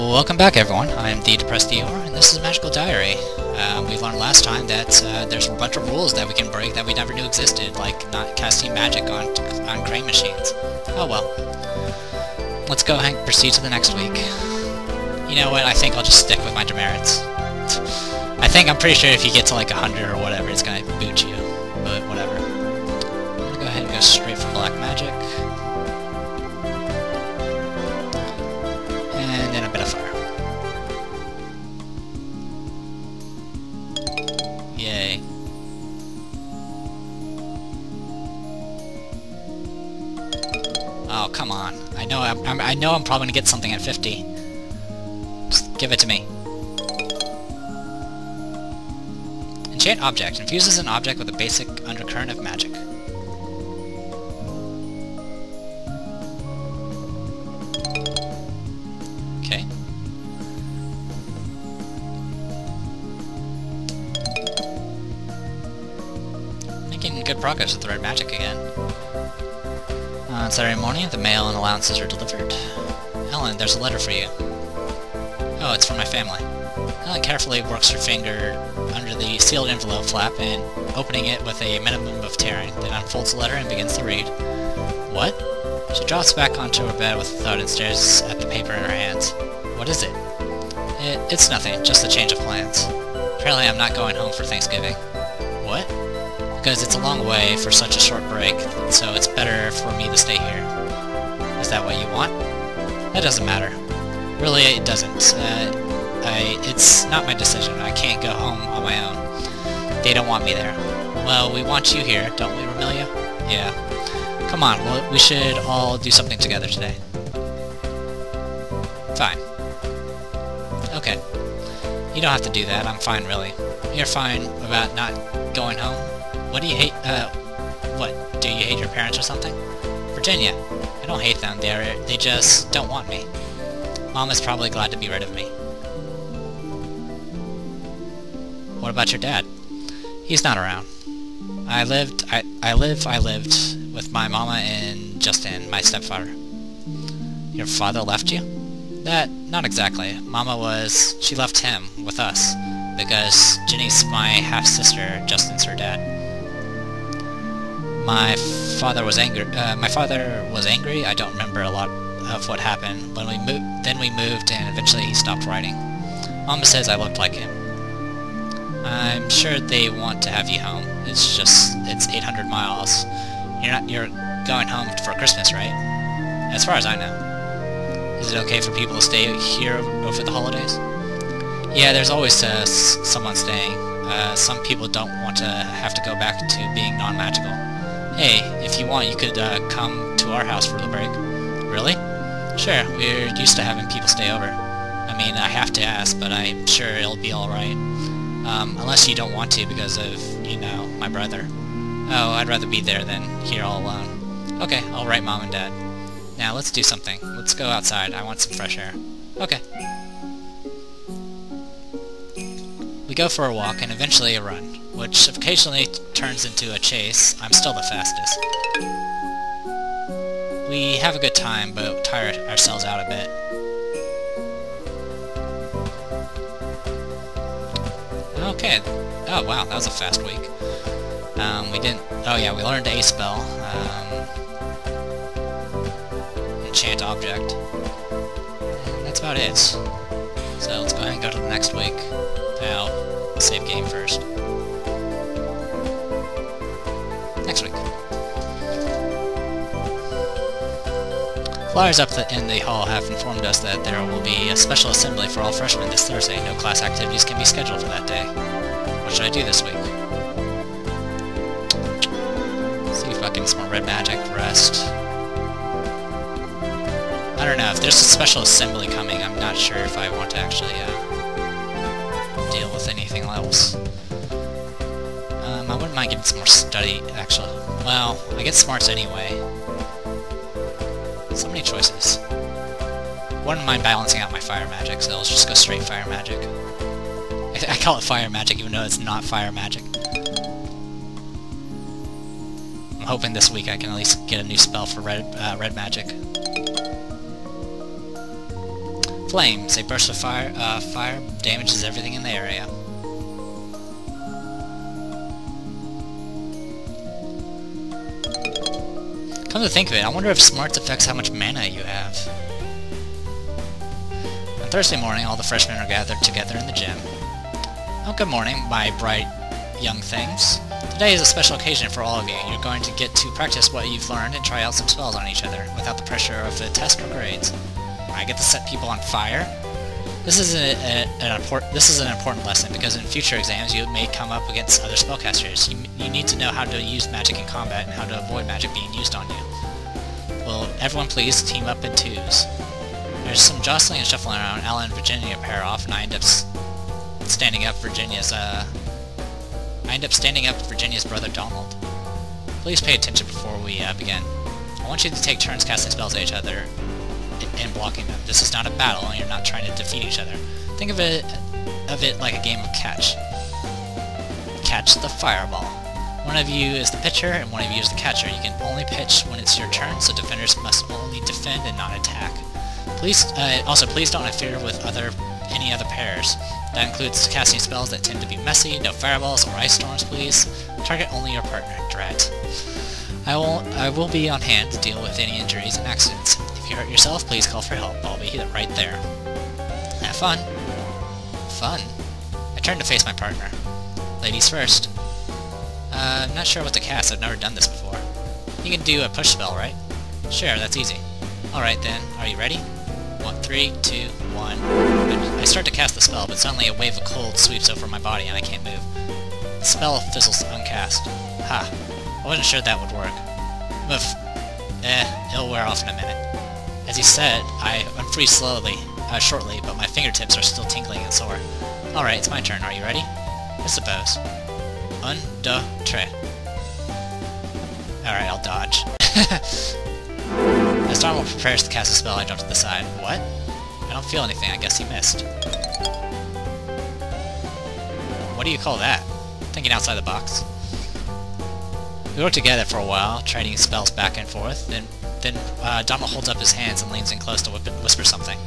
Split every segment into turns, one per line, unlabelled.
Welcome back, everyone. I'm the Depressed Eeyore, and this is Magical Diary. We learned last time that there's a bunch of rules that we can break that we never knew existed, like not casting magic on crane machines. Oh well. Let's go ahead and proceed to the next week. You know what, I think I'll just stick with my demerits. I'm pretty sure if you get to like 100 or whatever, it's gonna boot you, but whatever. I'm gonna go ahead and go straight for black magic. And then a bit of fire. Yay. Oh, come on. I know I'm probably gonna get something at 50. Just give it to me. Enchant object. Infuses an object with a basic undercurrent of magic. Okay. Making good progress with the red magic again. On Saturday morning, the mail and allowances are delivered. Ellen, there's a letter for you. Oh, it's from my family. Ellen carefully works her finger under the sealed envelope flap and, opening it with a minimum of tearing, then unfolds the letter and begins to read. What? She drops back onto her bed with a thud and stares at the paper in her hands. What is it? It's nothing, just a change of plans. Apparently I'm not going home for Thanksgiving. What? Because it's a long way for such a short break, so it's better for me to stay here. Is that what you want? That doesn't matter. Really, it doesn't. It's not my decision. I can't go home on my own. They don't want me there. Well, we want you here, don't we, Romelia? Yeah. Come on, well, we should all do something together today. Fine. Okay. You don't have to do that. I'm fine, really. You're fine about not going home? What do you hate? What? Do you hate your parents or something? Virginia. I don't hate them. They just don't want me. Mom is probably glad to be rid of me. What about your dad? He's not around. I lived with my mama and Justin, my stepfather. Your father left you? Not exactly. She left him with us, because Ginny's my half-sister, Justin's her dad. My father was angry. I don't remember a lot of what happened. When we moved, then we moved, and eventually he stopped writing. Mama says I looked like him. I'm sure they want to have you home. It's 800 miles. You're going home for Christmas, right? As far as I know. Is it okay for people to stay here over the holidays? Yeah, there's always someone staying. Some people don't want to have to go back to being non-magical. Hey, if you want, you could come to our house for the break. Really? Sure, we're used to having people stay over. I mean, I have to ask, but I'm sure it'll be alright. Unless you don't want to because of, you know, my brother. Oh, I'd rather be there than here all alone. Okay, I'll write Mom and Dad. Now, let's do something. Let's go outside. I want some fresh air. Okay. We go for a walk and eventually a run, which occasionally turns into a chase. I'm still the fastest. We have a good time, but tire ourselves out a bit. Okay. Oh wow, that was a fast week. We learned a spell. Enchant object. And that's about it. So let's go ahead and go to the next week. I'll save game first. Next week. Flyers up in the hall have informed us that there will be a special assembly for all freshmen this Thursday. No class activities can be scheduled for that day. What should I do this week? See if I can get some more red magic, rest. I don't know, if there's a special assembly coming, I'm not sure if I want to actually deal with anything else. I wouldn't mind getting some more study, actually. Well, I get smarts anyway. So many choices. Wouldn't mind balancing out my fire magic, so let's just go straight fire magic. I call it fire magic even though it's not fire magic. I'm hoping this week I can at least get a new spell for red magic. Flames. A burst of fire damages everything in the area. Come to think of it, I wonder if smarts affects how much mana you have. On Thursday morning, all the freshmen are gathered together in the gym. Oh, good morning, my bright young things. Today is a special occasion for all of you. You're going to get to practice what you've learned and try out some spells on each other, without the pressure of the test or grades. I get to set people on fire? This is an important lesson, because in future exams you may come up against other spellcasters. You need to know how to use magic in combat and how to avoid magic being used on you. Will everyone please team up in twos? There's some jostling and shuffling around. Alan and Virginia pair off, and I end up standing up Virginia's brother Donald. Please pay attention before we begin. I want you to take turns casting spells at each other and blocking them. This is not a battle, and you're not trying to defeat each other. Think of it like a game of catch. Catch the fireball. One of you is the pitcher, and one of you is the catcher. You can only pitch when it's your turn, so defenders must only defend and not attack. Please don't interfere with any other pairs. That includes casting spells that tend to be messy. No fireballs or ice storms, please. Target only your partner, Drat. I will be on hand to deal with any injuries and accidents. If you hurt yourself, please call for help. I'll be right there. Have fun. Fun? I turn to face my partner. Ladies first. I'm not sure what to cast. I've never done this before. You can do a push spell, right? Sure, that's easy. Alright then, are you ready? 1, 3, 2, 1. I start to cast the spell, but suddenly a wave of cold sweeps over my body and I can't move. The spell fizzles uncast. Ha. I wasn't sure that would work. It'll wear off in a minute. As he said, I unfreeze shortly, but my fingertips are still tingling and sore. Alright, it's my turn. Are you ready? I suppose. 1, 2, 3. Alright, I'll dodge. As Donald prepares to cast a spell, I jump to the side. What? I don't feel anything. I guess he missed. What do you call that? Thinking outside the box. We work together for a while, trading spells back and forth. Then Donald holds up his hands and leans in close to whisper something.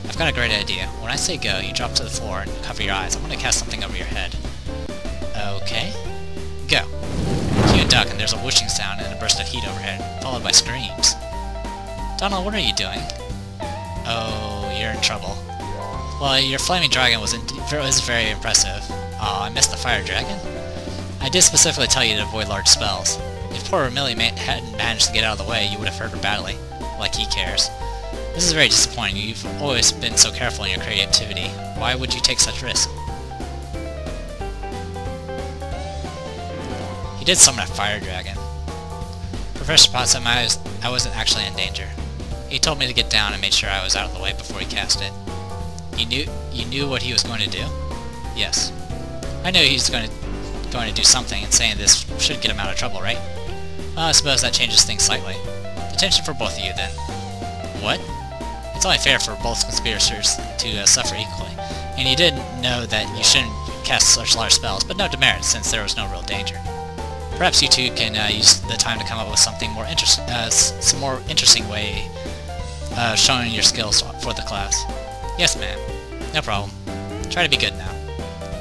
I've got a great idea. When I say go, you drop to the floor and cover your eyes. I'm going to cast something over your head. Okay. Go. You duck, and there's a whooshing sound and a burst of heat overhead, followed by screams. Donald, what are you doing? Oh, you're in trouble. Well, your flaming dragon was very impressive. Aw, I missed the fire dragon? I did specifically tell you to avoid large spells. If poor Millie hadn't managed to get out of the way, you would have hurt her badly. Like he cares. This is very disappointing. You've always been so careful in your creativity. Why would you take such risks? He did summon a fire dragon. Professor Pot said I wasn't actually in danger. He told me to get down and made sure I was out of the way before he cast it. You knew what he was going to do? Yes. I knew he was going to do something, and saying this should get him out of trouble, right? Well, I suppose that changes things slightly. Detention for both of you, then. What? It's only fair for both conspirators to suffer equally. And you did know that you shouldn't cast such large spells, but no demerit, since there was no real danger. Perhaps you two can use the time to come up with something more some more interesting way showing your skills for the class. Yes, ma'am. No problem. Try to be good now.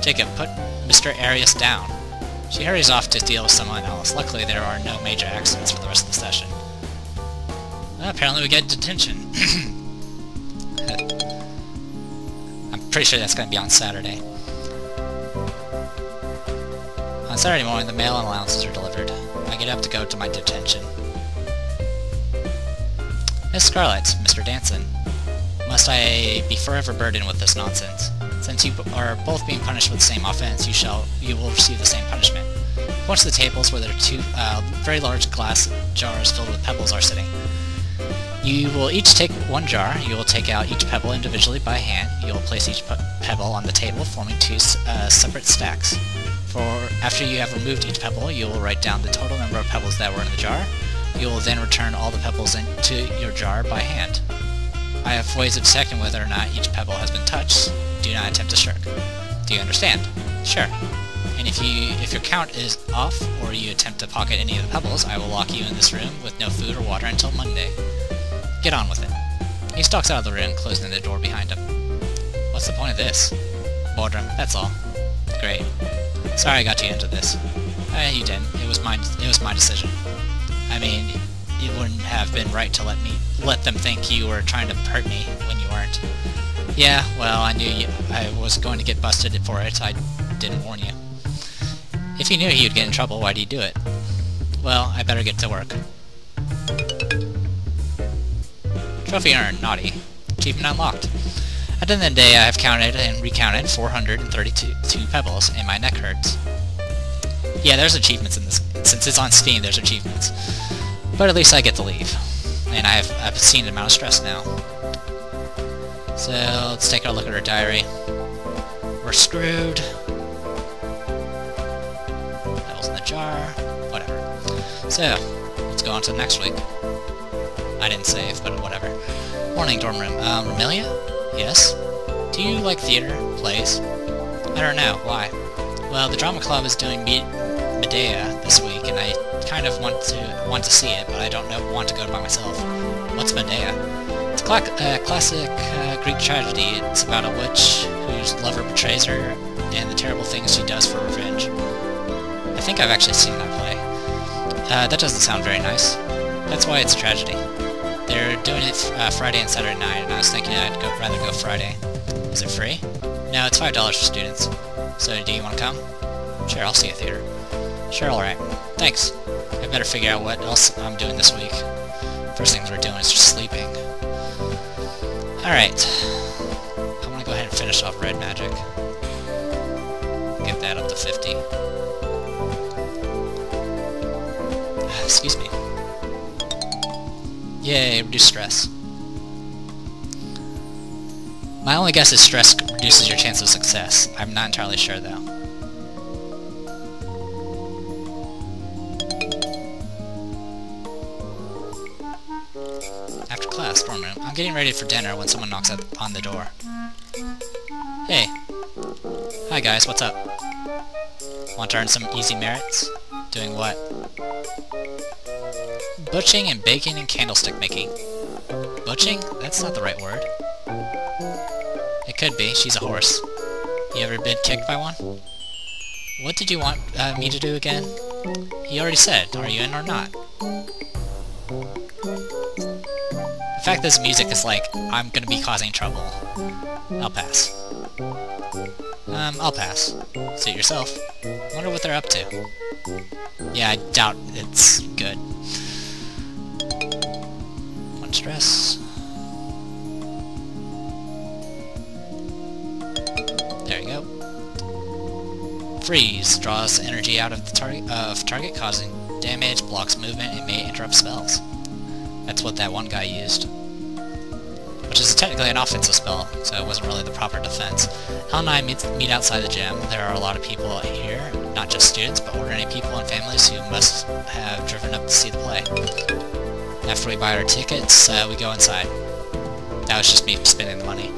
Jacob, put Mr. Arias down. She hurries off to deal with someone else. Luckily, there are no major accidents for the rest of the session. Well, apparently we get detention. I'm pretty sure that's going to be on Saturday. On Saturday morning, the mail and allowances are delivered. I get up to go to my detention. Miss Scarlet, Mr. Danson. Must I be forever burdened with this nonsense? Since you are both being punished with the same offense, you will receive the same punishment. Point to the tables where there are two very large glass jars filled with pebbles are sitting. You will each take one jar. You will take out each pebble individually by hand. You will place each pebble on the table, forming two separate stacks. After you have removed each pebble, you will write down the total number of pebbles that were in the jar. You will then return all the pebbles into your jar by hand. I have ways of checking whether or not each pebble has been touched. Do not attempt to shirk. Do you understand? Sure. And if your count is off, or you attempt to pocket any of the pebbles, I will lock you in this room with no food or water until Monday. Get on with it. He stalks out of the room, closing the door behind him. What's the point of this? Boredom, that's all. Great. Sorry I got you into this. You didn't. It was my decision. I mean, it wouldn't have been right to let them think you were trying to hurt me when you weren't. Yeah, well, I knew I was going to get busted for it. I didn't warn you. If you knew you'd get in trouble, why do you do it? Well, I better get to work. Trophy earned. Naughty. Achievement unlocked. At the end of the day, I have counted and recounted 432 pebbles, and my neck hurts. Yeah, there's achievements in this. Since it's on Steam, there's achievements. But at least I get to leave. And I've seen the amount of stress now. So, let's take a look at our diary. We're screwed. Pebbles in the jar. Whatever. So, let's go on to the next week. I didn't save, but whatever. Morning, dorm room. Romelia? Yes? Do you like theater? Plays? I don't know. Why? Well, the drama club is doing Medea this week, and I kind of want to see it, but I don't want to go by myself. What's Medea? It's a classic Greek tragedy. It's about a witch whose lover betrays her, and the terrible things she does for revenge. I think I've actually seen that play. That doesn't sound very nice. That's why it's a tragedy. They're doing it Friday and Saturday night, and I was thinking I'd rather go Friday. Is it free? No, it's $5 for students. So do you want to come? Sure, I'll see you at theater. Sure, alright. Thanks. I better figure out what else I'm doing this week. First things we're doing is just sleeping. Alright. I want to go ahead and finish off red magic. Get that up to 50. Excuse me. Yay, reduce stress. My only guess is stress reduces your chance of success. I'm not entirely sure, though. After class, dorm room. I'm getting ready for dinner when someone knocks on the door. Hey. Hi guys, what's up? Want to earn some easy merits? Doing what? Butching and baking and candlestick making. Butching? That's not the right word. It could be. She's a horse. You ever been kicked by one? What did you want me to do again? He already said. Are you in or not? The fact this music is like, I'm gonna be causing trouble. I'll pass. I'll pass. Suit yourself. Wonder what they're up to. Yeah, I doubt it's good. One stress. There you go. Freeze draws energy out of the target, causing damage, blocks movement, and may interrupt spells. That's what that one guy used. Which is technically an offensive spell, so it wasn't really the proper defense. Hal and I meet outside the gym. There are a lot of people here, not just students, but ordinary people and families who must have driven up to see the play. After we buy our tickets, we go inside. That was just me spending the money.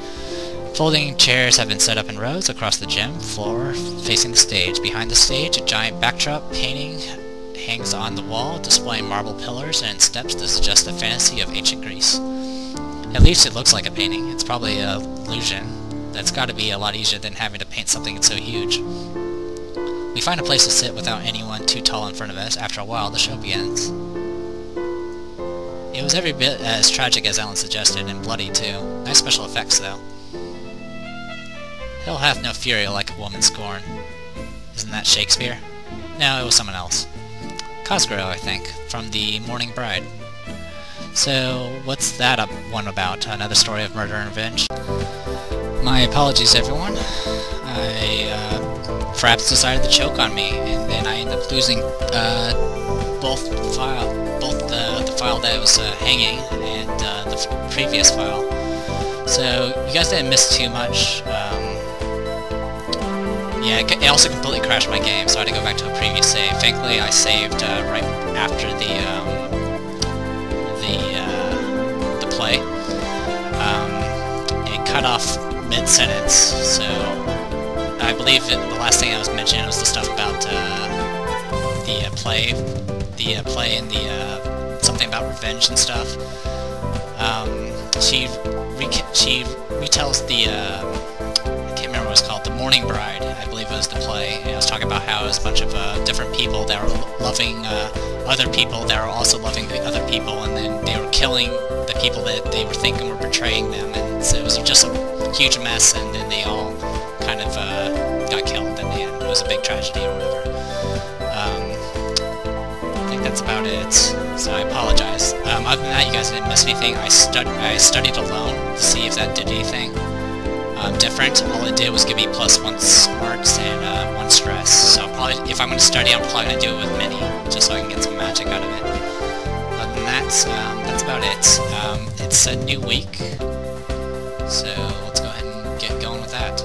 Folding chairs have been set up in rows across the gym floor, facing the stage. Behind the stage, a giant backdrop painting hangs on the wall, displaying marble pillars and steps to suggest the fantasy of ancient Greece. At least it looks like a painting. It's probably an illusion. That's got to be a lot easier than having to paint something that's so huge. We find a place to sit without anyone too tall in front of us. After a while, the show begins. It was every bit as tragic as Ellen suggested, and bloody too. Nice special effects, though. Hell hath no fury like a woman scorn. Isn't that Shakespeare? No, it was someone else. Cosgrove, I think, from The Mourning Bride. So, what's that one about? Another story of murder and revenge? My apologies, everyone. Fraps decided to choke on me, and then I ended up losing both the file that was hanging and the previous file. So, you guys didn't miss too much. Yeah, it also completely crashed my game, so I had to go back to a previous save. Thankfully, I saved right after the play. It cut off mid-sentence, so I believe the last thing I was mentioning was the stuff about the play and the something about revenge and stuff. She retells Morning Bride, I believe was the play, and it was talking about how it was a bunch of different people that were loving other people that were also loving the other people, and then they were killing the people that they were thinking were betraying them, and so it was just a huge mess, and then they all kind of got killed in the end. It was a big tragedy or whatever. I think that's about it, so I apologize. Other than that, you guys didn't miss anything. I studied alone to see if that did anything different. All it did was give me +1 smarts and 1 stress. So probably, if I'm going to study, I'm probably going to do it with Mini, just so I can get some magic out of it. Other than that, that's about it. It's a new week, so let's go ahead and get going with that.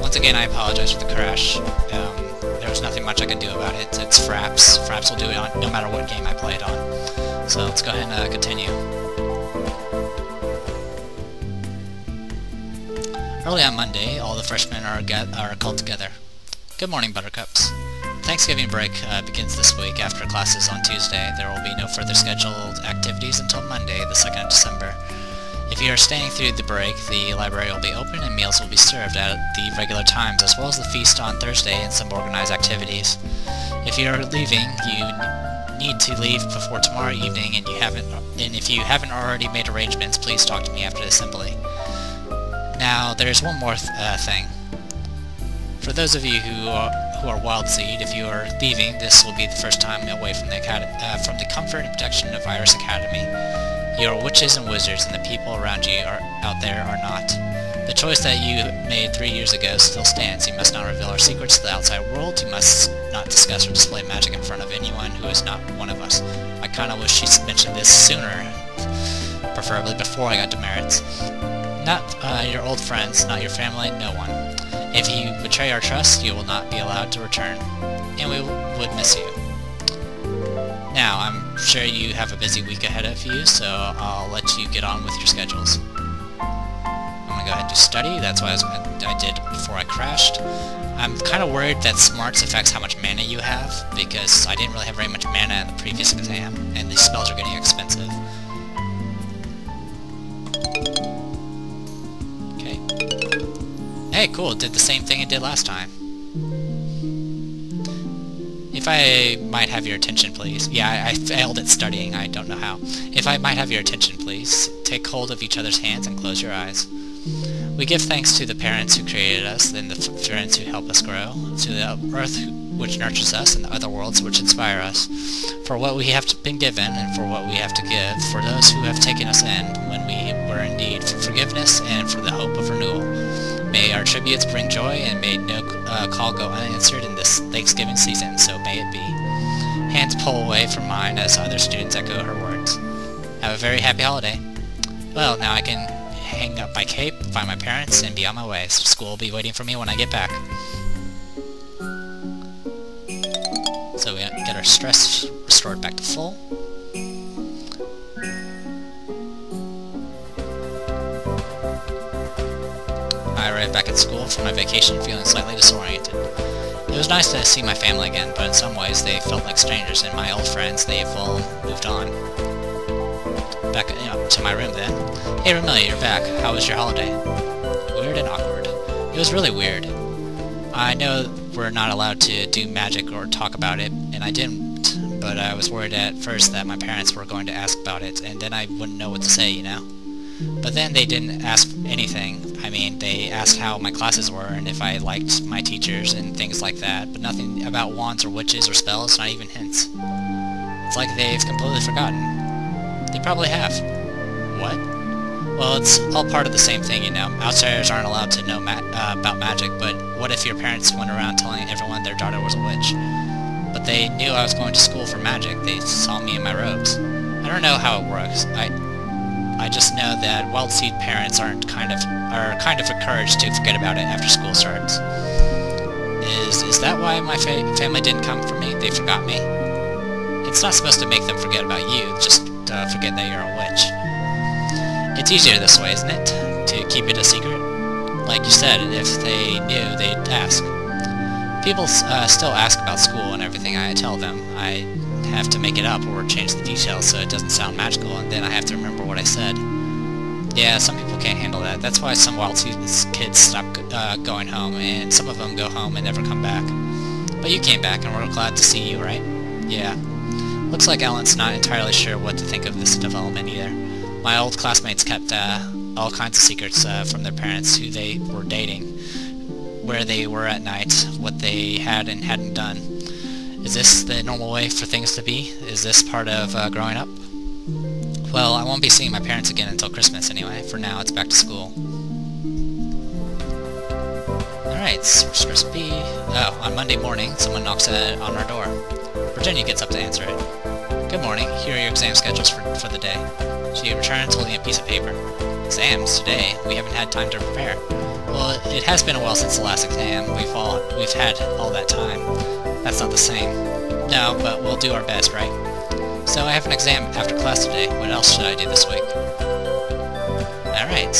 Once again, I apologize for the crash. There was nothing much I could do about it. It's Fraps. Fraps will do it on no matter what game I play it on. So let's go ahead and continue. Early on Monday, all the freshmen are called together. Good morning, Buttercups. Thanksgiving break begins this week after classes on Tuesday. There will be no further scheduled activities until Monday, the 2nd of December. If you are staying through the break, the library will be open and meals will be served at the regular times, as well as the feast on Thursday and some organized activities. If you are leaving, you need to leave before tomorrow evening, and if you haven't already made arrangements, please talk to me after the assembly. Now, there's one more thing. For those of you who are Wild Seed, if you are leaving, this will be the first time away from the comfort and protection of Iris Academy. You are witches and wizards, and the people around you out there are not. The choice that you made 3 years ago still stands. You must not reveal our secrets to the outside world. You must not discuss or display magic in front of anyone who is not one of us. I kinda wish she mentioned this sooner, preferably before I got demerits. Not your old friends, not your family, no one. If you betray our trust, you will not be allowed to return, and we would miss you. Now, I'm sure you have a busy week ahead of you, so I'll let you get on with your schedules. I'm going to go ahead and do study. That's what I did before I crashed. I'm kind of worried that smarts affects how much mana you have, because I didn't really have very much mana in the previous exam, and these spells are getting expensive. Okay. Hey, cool, it did the same thing it did last time. If I might have your attention, please. Yeah, I failed at studying. I don't know how. If I might have your attention, please. Take hold of each other's hands and close your eyes. We give thanks to the parents who created us, and the friends who help us grow, to the earth which nurtures us, and the other worlds which inspire us, for what we have been given, and for what we have to give, for those who have taken us in when we were in need, for forgiveness, and for the hope of renewal. May our tributes bring joy, and may no call go unanswered in this Thanksgiving season, so may it be. Hands pull away from mine as other students echo her words. Have a very happy holiday. Well, now I can hang up my cape, find my parents, and be on my way. School will be waiting for me when I get back. So we get our stress restored back to full. I arrived back at school from my vacation feeling slightly disoriented. It was nice to see my family again, but in some ways they felt like strangers, and my old friends, they've all moved on. Back to my room then. Hey Romelia, you're back. How was your holiday? Weird and awkward. It was really weird. I know we're not allowed to do magic or talk about it, and I didn't, but I was worried at first that my parents were going to ask about it, and then I wouldn't know what to say, you know? But then they didn't ask anything. I mean, they asked how my classes were and if I liked my teachers and things like that, but nothing about wands or witches or spells, not even hints. It's like they've completely forgotten. They probably have. What? Well, it's all part of the same thing, you know. Outsiders aren't allowed to know about magic, but what if your parents went around telling everyone their daughter was a witch? But they knew I was going to school for magic. They saw me in my robes. I don't know how it works. I just know that Wild Seed parents are kind of encouraged to forget about it after school starts. Is that why my family didn't come for me? They forgot me? It's not supposed to make them forget about you, just forget that you're a witch. It's easier this way, isn't it? To keep it a secret? Like you said, if they knew, they'd ask. People still ask about school and everything I tell them. I have to make it up or change the details so it doesn't sound magical, and then I have to remember what I said. Yeah, some people can't handle that. That's why some Wild Seeds kids stop going home, and some of them go home and never come back. But you came back, and we're glad to see you, right? Yeah. Looks like Ellen's not entirely sure what to think of this development either. My old classmates kept all kinds of secrets from their parents, who they were dating, where they were at night, what they had and hadn't done. Is this the normal way for things to be? Is this part of growing up? Well, I won't be seeing my parents again until Christmas anyway. For now, it's back to school. Alright, Source Crispy. Oh, on Monday morning, someone knocks on our door. Virginia gets up to answer it. Good morning. Here are your exam schedules for the day. She returns holding a piece of paper. Exams today? We haven't had time to prepare. Well, it has been a while since the last exam. We've had all that time. That's not the same. No, but we'll do our best, right? So I have an exam after class today. What else should I do this week? Alright.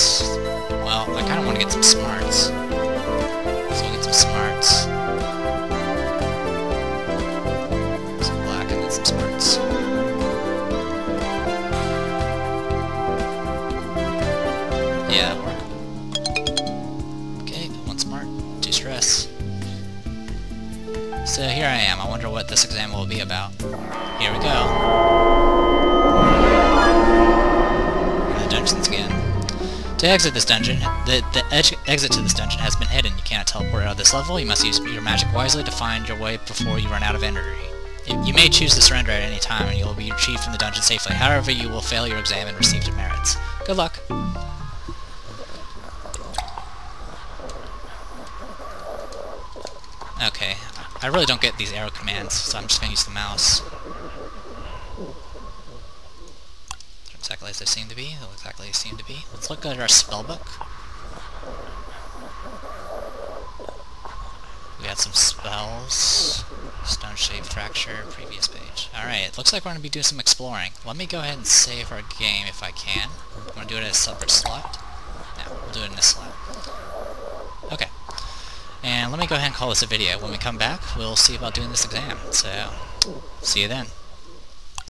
Well, I kind of want to get some smarts. So we'll get some smarts. Some black and then some smarts. Yeah, that'll work. Okay, one smart, two stress. So here I am. I wonder what this exam will be about. Here we go. The dungeons again. To exit this dungeon, the exit to this dungeon has been hidden. You cannot teleport out of this level. You must use your magic wisely to find your way before you run out of energy. You may choose to surrender at any time, and you will be retrieved from the dungeon safely. However, you will fail your exam and receive demerits. Good luck. Okay. I really don't get these arrow commands, so I'm just going to use the mouse. They're exactly as they seem to be. They're exactly as they seem to be. Let's look at our spellbook. We got some spells. Stone Shape Fracture, previous page. Alright, it looks like we're going to be doing some exploring. Let me go ahead and save our game if I can. I'm going to do it in a separate slot. No, we'll do it in this slot. Okay. And let me go ahead and call this a video. When we come back, we'll see about doing this exam. So, see you then.